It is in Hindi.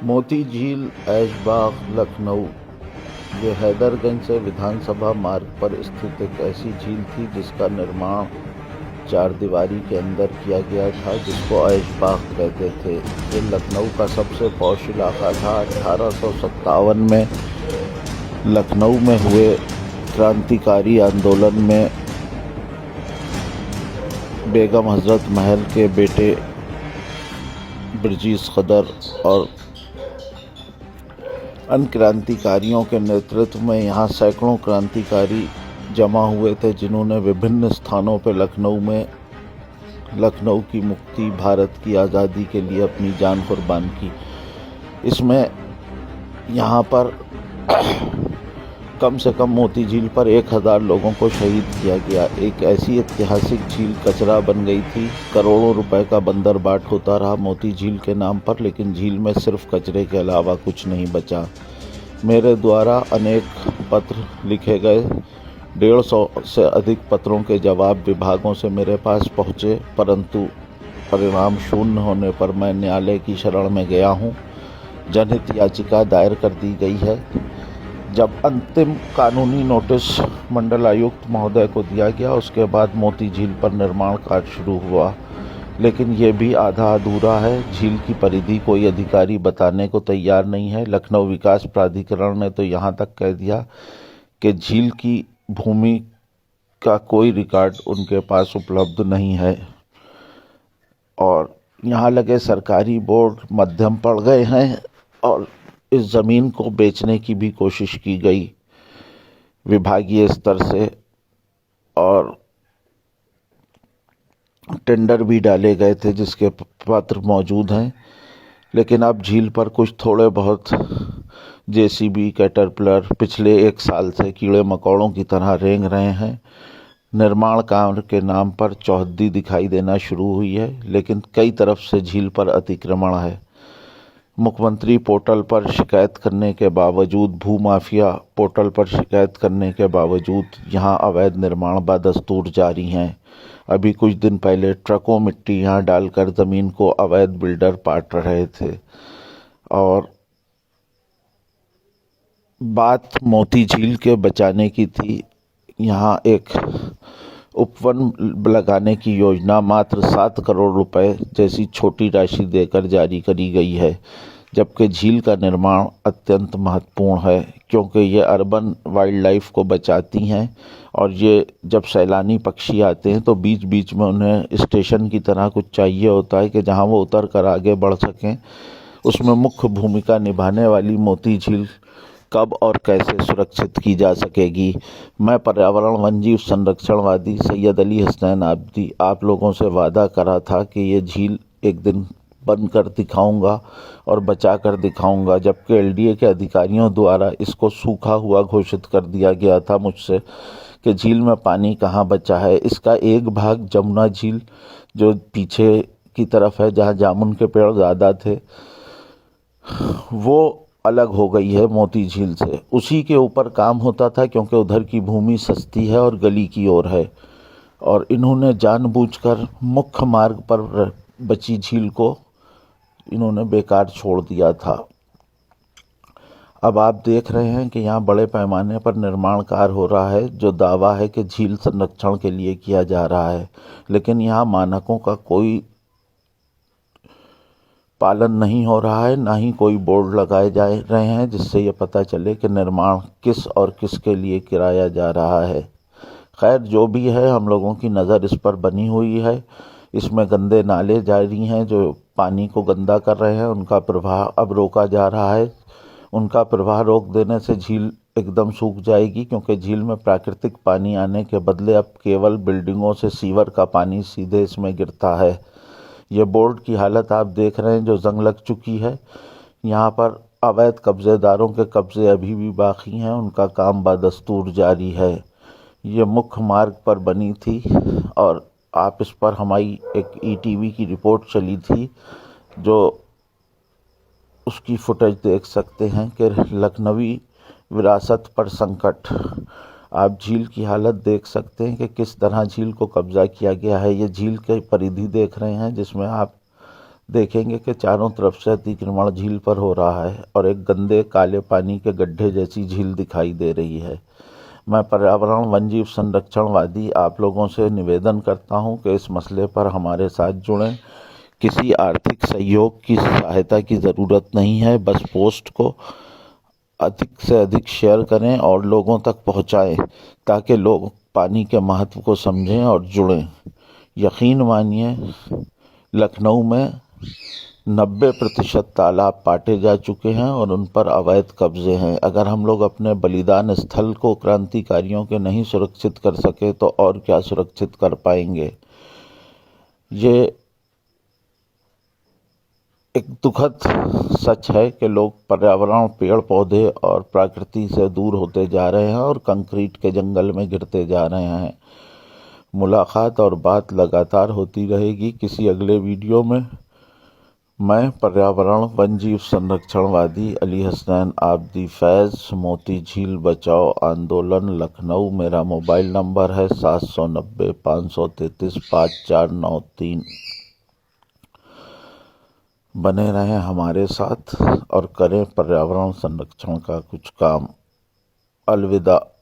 मोती झील ऐशबाग लखनऊ। ये हैदरगंज से विधानसभा मार्ग पर स्थित एक ऐसी झील थी जिसका निर्माण चारदीवारी के अंदर किया गया था, जिसको ऐशबाग कहते थे। ये लखनऊ का सबसे पॉश इलाका था। 1857 में लखनऊ में हुए क्रांतिकारी आंदोलन में बेगम हजरत महल के बेटे ब्रजेश सदर और अन्य क्रांतिकारियों के नेतृत्व में यहाँ सैकड़ों क्रांतिकारी जमा हुए थे, जिन्होंने विभिन्न स्थानों पर लखनऊ की मुक्ति, भारत की आज़ादी के लिए अपनी जान कुर्बान की। इसमें यहाँ पर कम से कम मोती झील पर 1000 लोगों को शहीद किया गया। एक ऐसी ऐतिहासिक झील कचरा बन गई थी। करोड़ों रुपए का बंदरबाट होता रहा मोती झील के नाम पर, लेकिन झील में सिर्फ कचरे के अलावा कुछ नहीं बचा। मेरे द्वारा अनेक पत्र लिखे गए, 150 से अधिक पत्रों के जवाब विभागों से मेरे पास पहुँचे, परंतु परिणाम शून्य होने पर मैं न्यायालय की शरण में गया हूँ। जनहित याचिका दायर कर दी गई है। जब अंतिम कानूनी नोटिस मंडलायुक्त महोदय को दिया गया, उसके बाद मोती झील पर निर्माण कार्य शुरू हुआ, लेकिन ये भी आधा अधूरा है। झील की परिधि कोई अधिकारी बताने को तैयार नहीं है। लखनऊ विकास प्राधिकरण ने तो यहाँ तक कह दिया कि झील की भूमि का कोई रिकॉर्ड उनके पास उपलब्ध नहीं है, और यहाँ लगे सरकारी बोर्ड मध्यम पड़ गए हैं, और इस ज़मीन को बेचने की भी कोशिश की गई विभागीय स्तर से, और टेंडर भी डाले गए थे जिसके पत्र मौजूद हैं। लेकिन अब झील पर कुछ थोड़े बहुत जेसीबी, कैटरपिलर पिछले 1 साल से कीड़े मकोड़ों की तरह रेंग रहे हैं। निर्माण कार्य के नाम पर चौहद्दी दिखाई देना शुरू हुई है, लेकिन कई तरफ से झील पर अतिक्रमण है। मुख्यमंत्री पोर्टल पर शिकायत करने के बावजूद, भूमाफिया पोर्टल पर शिकायत करने के बावजूद यहाँ अवैध निर्माण बदस्तूर जारी हैं। अभी कुछ दिन पहले ट्रकों मिट्टी यहाँ डालकर ज़मीन को अवैध बिल्डर पाट रहे थे। और बात मोती झील के बचाने की थी। यहाँ एक उपवन लगाने की योजना मात्र 7 करोड़ रुपए जैसी छोटी राशि देकर जारी करी गई है, जबकि झील का निर्माण अत्यंत महत्वपूर्ण है, क्योंकि ये अर्बन वाइल्ड लाइफ को बचाती हैं। और ये जब सैलानी पक्षी आते हैं तो बीच बीच में उन्हें स्टेशन की तरह कुछ चाहिए होता है कि जहाँ वो उतर कर आगे बढ़ सकें। उसमें मुख्य भूमिका निभाने वाली मोती झील कब और कैसे सुरक्षित की जा सकेगी। मैं पर्यावरण वन्यजीव संरक्षणवादी सैयद अली हसनैन आबदी आप लोगों से वादा करा था कि ये झील एक दिन बंद कर दिखाऊंगा और बचा कर दिखाऊंगा, जबकि एलडीए के अधिकारियों द्वारा इसको सूखा हुआ घोषित कर दिया गया था मुझसे कि झील में पानी कहाँ बचा है। इसका एक भाग जमुना झील जो पीछे की तरफ है, जहाँ जामुन के पेड़ ज़्यादा थे, वो अलग हो गई है मोती झील से। उसी के ऊपर काम होता था, क्योंकि उधर की भूमि सस्ती है और गली की ओर है, और इन्होंने जानबूझकर मुख्य मार्ग पर बची झील को इन्होंने बेकार छोड़ दिया था। अब आप देख रहे हैं कि यहाँ बड़े पैमाने पर निर्माण कार्य हो रहा है, जो दावा है कि झील संरक्षण के लिए किया जा रहा है, लेकिन यहाँ मानकों का कोई पालन नहीं हो रहा है, ना ही कोई बोर्ड लगाए जा रहे हैं जिससे ये पता चले कि निर्माण किस और किसके लिए कराया जा रहा है। खैर, जो भी है, हम लोगों की नज़र इस पर बनी हुई है। इसमें गंदे नाले जारी हैं जो पानी को गंदा कर रहे हैं, उनका प्रवाह अब रोका जा रहा है। उनका प्रवाह रोक देने से झील एकदम सूख जाएगी, क्योंकि झील में प्राकृतिक पानी आने के बदले अब केवल बिल्डिंगों से सीवर का पानी सीधे इसमें गिरता है। ये बोर्ड की हालत आप देख रहे हैं जो जंग लग चुकी है। यहाँ पर अवैध कब्जेदारों के कब्जे अभी भी बाकी हैं, उनका काम बदस्तूर जारी है। ये मुख्य मार्ग पर बनी थी, और आप इस पर हमारी एक ईटीवी की रिपोर्ट चली थी, जो उसकी फुटेज देख सकते हैं कि लखनवी विरासत पर संकट। आप झील की हालत देख सकते हैं कि किस तरह झील को कब्जा किया गया है। ये झील की परिधि देख रहे हैं, जिसमें आप देखेंगे कि चारों तरफ से अतिक्रमण झील पर हो रहा है और एक गंदे काले पानी के गड्ढे जैसी झील दिखाई दे रही है। मैं पर्यावरण वन्यजीव संरक्षणवादी आप लोगों से निवेदन करता हूं कि इस मसले पर हमारे साथ जुड़ें। किसी आर्थिक सहयोग की सहायता की ज़रूरत नहीं है, बस पोस्ट को अधिक से अधिक शेयर करें और लोगों तक पहुंचाएं ताकि लोग पानी के महत्व को समझें और जुड़ें। यकीन मानिए, लखनऊ में 90% तालाब पाटे जा चुके हैं और उन पर अवैध कब्जे हैं। अगर हम लोग अपने बलिदान स्थल को क्रांतिकारियों के नहीं सुरक्षित कर सके तो और क्या सुरक्षित कर पाएंगे। ये एक दुखद सच है कि लोग पर्यावरण, पेड़ पौधे और प्रकृति से दूर होते जा रहे हैं और कंक्रीट के जंगल में गिरते जा रहे हैं। मुलाकात और बात लगातार होती रहेगी किसी अगले वीडियो में। मैं पर्यावरण वन्यजीव संरक्षणवादी अली हसनैन आबदी फैज़, मोती झील बचाओ आंदोलन, लखनऊ। मेरा मोबाइल नंबर है 790 533 5493। बने रहें हमारे साथ और करें पर्यावरण संरक्षण का कुछ काम। अलविदा।